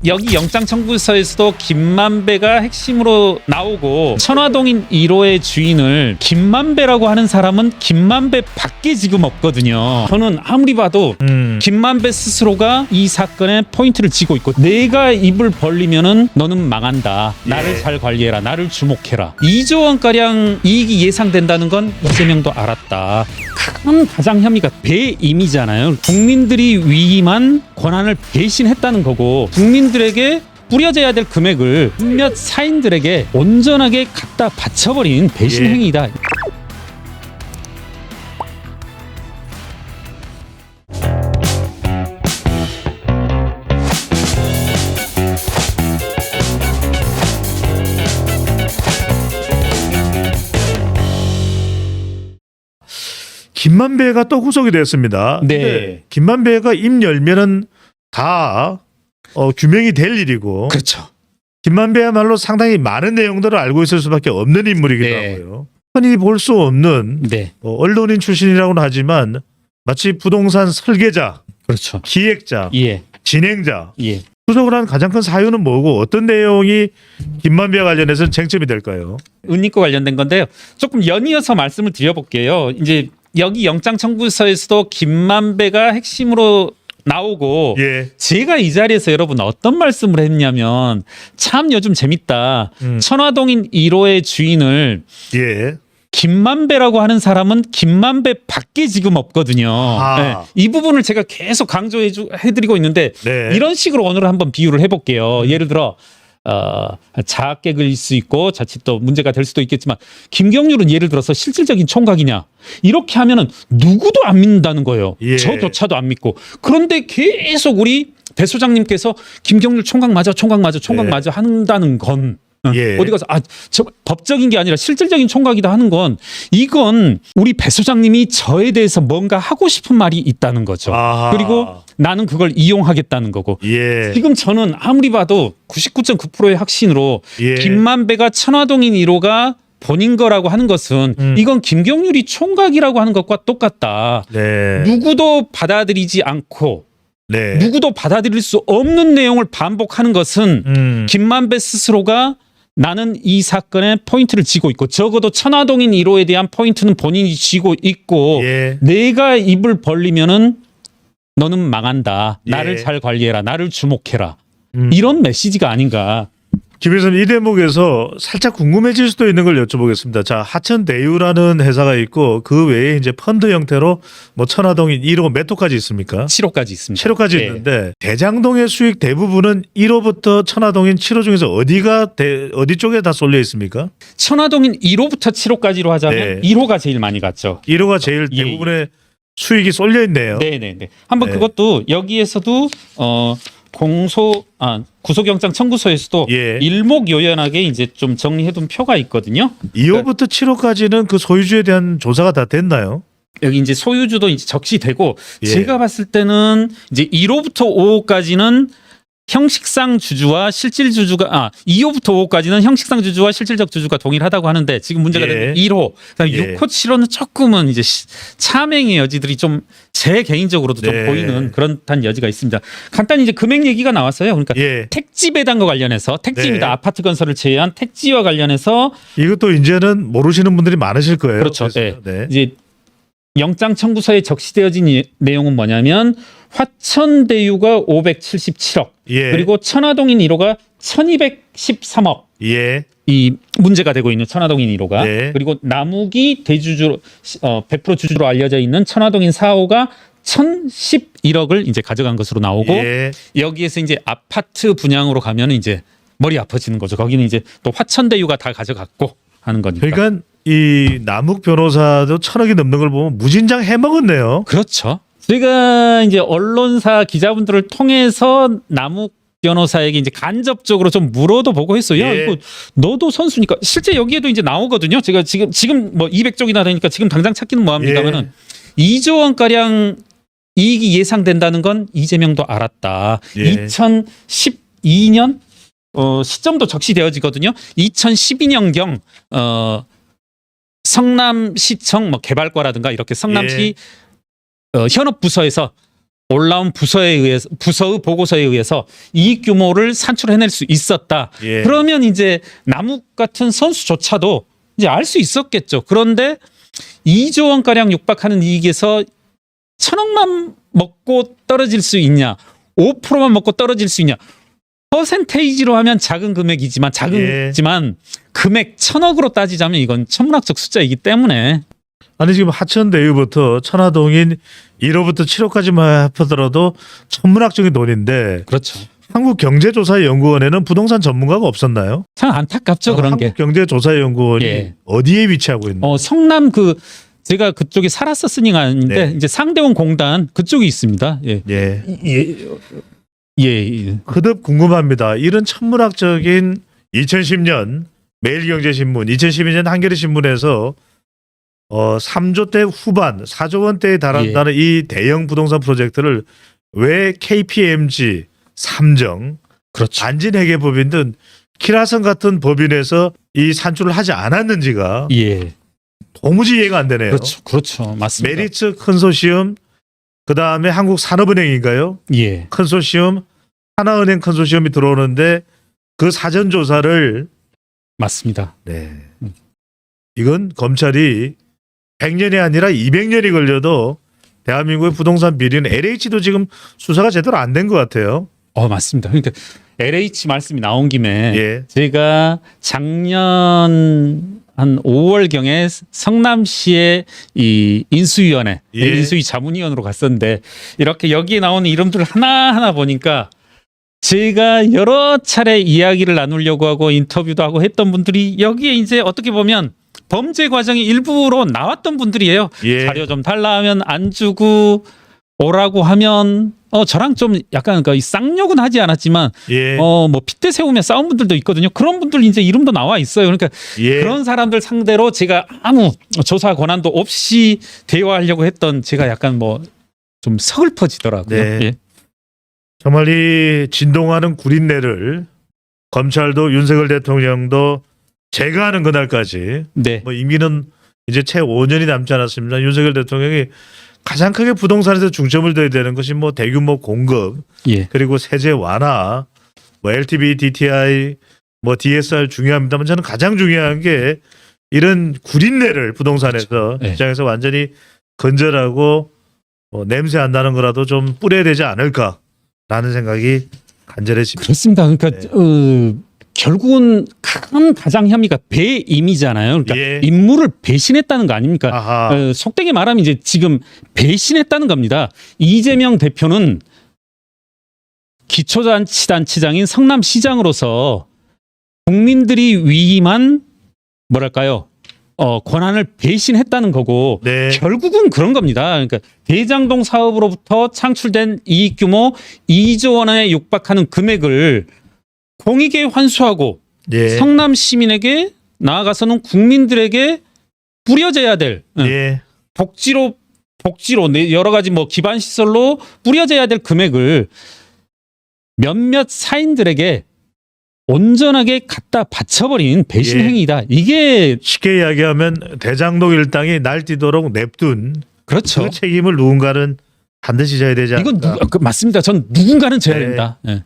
여기 영장청구서에서도 김만배가 핵심으로 나오고 천화동인 1호의 주인을 김만배라고 하는 사람은 김만배 밖에 지금 없거든요. 저는 아무리 봐도 김만배 스스로가 이 사건에 포인트를 쥐고 있고, 내가 입을 벌리면은 너는 망한다. 나를 잘 관리해라. 나를 주목해라. 2조 원가량 이익이 예상된다는 건 이재명도 알았다. 큰 가장 혐의가 배임이잖아요. 국민들이 위임한 권한을 배신했다는 거고, 국민들에게 뿌려져야 될 금액을 몇몇 사인들에게 온전하게 갖다 바쳐버린 배신 행위다. 김만배가 또 구속이 됐습니다. 네. 김만배가 입 열면은 다 규명이 될 일이고. 그렇죠. 김만배야말로 상당히 많은 내용들을 알고 있을 수밖에 없는 인물이기도 네. 하고요. 흔히 볼 수 없는 네. 언론인 출신이라고는 하지만 마치 부동산 설계자, 그렇죠. 기획자, 예. 진행자. 예. 구속을 한 가장 큰 사유는 뭐고 어떤 내용이 김만배와 관련해서는 쟁점이 될까요? 은닉과 관련된 건데요. 조금 연이어서 말씀을 드려볼게요. 이제 여기 영장청구서에서도 김만배가 핵심으로 나오고, 예. 제가 이 자리에서 여러분 어떤 말씀을 했냐면, 참 요즘 재밌다. 천화동인 1호의 주인을 예. 김만배라고 하는 사람은 김만배 밖에 지금 없거든요. 아. 네, 이 부분을 제가 계속 강조해드리고 있는데, 네. 이런 식으로 오늘 한번 비유를 해볼게요. 예를 들어 자객일 수 있고 자칫 또 문제가 될 수도 있겠지만, 김경률은 예를 들어서 실질적인 총각이냐, 이렇게 하면은 누구도 안 믿는다는 거예요. 예. 저조차도 안 믿고. 그런데 계속 우리 배 소장님께서 김경률 총각 맞아, 총각 맞아, 총각 예. 맞아 한다는 건, 예. 어디 가서 저 법적인 게 아니라 실질적인 총각이다 하는 건, 이건 우리 배 소장님이 저에 대해서 뭔가 하고 싶은 말이 있다는 거죠. 아하. 그리고 나는 그걸 이용하겠다는 거고. 예. 지금 저는 아무리 봐도 99.9%의 확신으로 예. 김만배가 천화동인 1호가 본인 거라고 하는 것은, 이건 김경률이 총각이라고 하는 것과 똑같다. 네. 누구도 받아들이지 않고 네. 누구도 받아들일 수 없는 내용을 반복하는 것은 김만배 스스로가 나는 이 사건에 포인트를 쥐고 있고, 적어도 천화동인 1호에 대한 포인트는 본인이 쥐고 있고, 예. 내가 입을 벌리면은 너는 망한다. 나를 예. 잘 관리해라. 나를 주목해라. 이런 메시지가 아닌가. 김 교수님, 이 대목에서 살짝 궁금해질 수도 있는 걸 여쭤보겠습니다. 자, 하천대유라는 회사가 있고, 그 외에 이제 펀드 형태로 뭐 천화동인 1호 몇 호까지 있습니까? 7호까지 있습니다. 7호까지 네. 있는데, 대장동의 수익 대부분은 1호부터 천화동인 7호 중에서 어디 쪽에 다 쏠려 있습니까? 천화동인 1호부터 7호까지로 하자면 네. 1호가 제일 많이 갔죠. 1호가 제일 예. 대부분의 수익이 쏠려 있네요. 네네네. 한번 네. 그것도 여기에서도 구속영장 청구서에서도 예. 일목요연하게 이제 좀 정리해둔 표가 있거든요. 2호부터 7호까지는 그 소유주에 대한 조사가 다 됐나요? 여기 이제 소유주도 이제 적시되고, 예. 제가 봤을 때는 이제 1호부터 5호까지는 형식상 주주와 실질 주주가 2호부터 5호까지는 형식상 주주와 실질적 주주가 동일하다고 하는데, 지금 문제가 예. 되는 1호, 그다음에 예. 6호, 7호는 조금은 이제 차맹의 여지들이 좀 제 개인적으로도 좀 네. 보이는 그런 단 여지가 있습니다. 간단히 이제 금액 얘기가 나왔어요. 그러니까 예. 택지 배당과 관련해서, 택지입니다. 네. 아파트 건설을 제외한 택지와 관련해서, 이것도 이제는 모르시는 분들이 많으실 거예요. 그렇죠. 그래서, 네. 이제 영장 청구서에 적시되어진 내용은 뭐냐면, 화천대유가 577억, 예. 그리고 천화동인 1호가 1213억, 예. 이 문제가 되고 있는 천화동인 1호가, 네. 그리고 남욱이 대주주 100% 주주로 알려져 있는 천화동인 4호가 1011억을 이제 가져간 것으로 나오고, 예. 여기에서 이제 아파트 분양으로 가면 이제 머리 아파지는 거죠. 거기는 이제 또 화천대유가 다 가져갔고 하는 거니까. 그러니까 이 남욱 변호사도 1,000억이 넘는 걸 보면 무진장 해먹었네요. 그렇죠. 저희가 이제 언론사 기자분들을 통해서 남욱 변호사에게 이제 간접적으로 좀 물어도 보고 했어요. 야, 예. 이거 너도 선수니까. 실제 여기에도 이제 나오거든요. 제가 지금 뭐 200쪽이나 되니까 지금 당장 찾기는 뭐합니다만은, 2조 원가량 이익이 예상된다는 건 이재명도 알았다. 예. 2012년 시점도 적시되어지거든요. 2012년경 성남시청 뭐 개발과라든가 이렇게 성남시 현업 부서에서 올라온 부서의 보고서에 의해서 이 규모를 산출해낼 수 있었다. 예. 그러면 이제 남욱 같은 선수조차도 이제 알 수 있었겠죠. 그런데 2조 원가량 육박하는 이익에서 1,000억만 먹고 떨어질 수 있냐? 5%만 먹고 떨어질 수 있냐? 퍼센테이지로 하면 작은 금액이지만 금액 1,000억으로 따지자면 이건 천문학적 숫자이기 때문에 아니 지금 하천대유부터 천화동인 1호부터 7호까지만 합하더라도 천문학적인 돈인데 그렇죠. 한국경제조사연구원에는 부동산 전문가가 없었나요? 참 안타깝죠 그런 게. 한국경제조사연구원이 예. 어디에 위치하고 있나요? 성남 제가 그쪽에 살았었으니까 아닌데 네. 이제 상대원 공단 그쪽에 있습니다. 예. 예. 예. 그듭 궁금합니다. 이런 천문학적인 2010년 매일경제신문, 2012년 한겨레신문에서 3조 대 후반, 4조 원대에 달한다는 이 대형 부동산 프로젝트를 왜 KPMG, 삼정, 그렇죠. 안진회계법인 등 키라성 같은 법인에서 이 산출을 하지 않았는지가 예. 도무지 이해가 안 되네요. 그렇죠. 맞습니다. 메리츠 컨소시엄, 그 다음에 한국산업은행인가요? 예. 컨소시엄, 하나은행 컨소시엄이 들어오는데 그 사전 조사를 맞습니다. 네. 이건 검찰이 100년이 아니라 200년이 걸려도 대한민국의 부동산 비리는 LH도 지금 수사가 제대로 안 된 것 같아요. 맞습니다. 그러니까 LH 말씀이 나온 김에 예. 제가 작년 한 5월경에 성남시의 이 인수위원회, 예. 인수위 자문위원으로 갔었는데 이렇게 여기에 나오는 이름들 하나하나 보니까 제가 여러 차례 이야기를 나누려고 하고 인터뷰도 하고 했던 분들이 여기에 이제 어떻게 보면 범죄 과정이 일부로 나왔던 분들이에요. 예. 자료 좀 달라 하면 안 주고 오라고 하면 저랑 좀 약간 이 쌍욕은 하지 않았지만 예. 뭐 핏대 세우며 싸운 분들도 있거든요. 그런 분들 이제 이름도 나와 있어요. 그러니까 예. 그런 사람들 상대로 제가 아무 조사 권한도 없이 대화하려고 했던 제가 약간 좀 서글퍼지더라고요. 네. 예. 정말 이 진동하는 구린내를 검찰도 윤석열 대통령도 제거하는 그날까지 네. 임기는 이제 채 5년이 남지 않았습니다. 윤석열 대통령이 가장 크게 부동산에서 중점을 둬야 되는 것이 대규모 공급 예. 그리고 세제 완화, LTV, DTI, DSR 중요합니다만 저는 가장 중요한 게 이런 구린내를 부동산에서 그렇죠. 네. 시장에서 완전히 건절하고 냄새 안 나는 거라도 좀 뿌려야 되지 않을까라는 생각이 간절해집니다. 그렇습니다. 그러니까 네. 결국은 큰 가장 혐의가 배임이잖아요. 그러니까 예. 임무를 배신했다는 거 아닙니까? 아하. 속되게 말하면 이제 지금 배신했다는 겁니다. 이재명 대표는 기초자치단체장인 성남시장으로서 국민들이 위임한 권한을 배신했다는 거고 네. 결국은 그런 겁니다. 그러니까 대장동 사업으로부터 창출된 이익 규모 2조 원에 육박하는 금액을 공익에 환수하고 예. 성남 시민에게 나아가서는 국민들에게 뿌려져야 될 예. 복지로 여러 가지 기반 시설로 뿌려져야 될 금액을 몇몇 사인들에게 온전하게 갖다 바쳐버린 배신 예. 행위다. 이게 쉽게 이야기하면 대장동 일당이 날뛰도록 냅둔 그렇죠. 그 책임을 누군가는 반드시 져야 되지 않을까. 이건 맞습니다. 전 누군가는 져야 네. 된다. 예.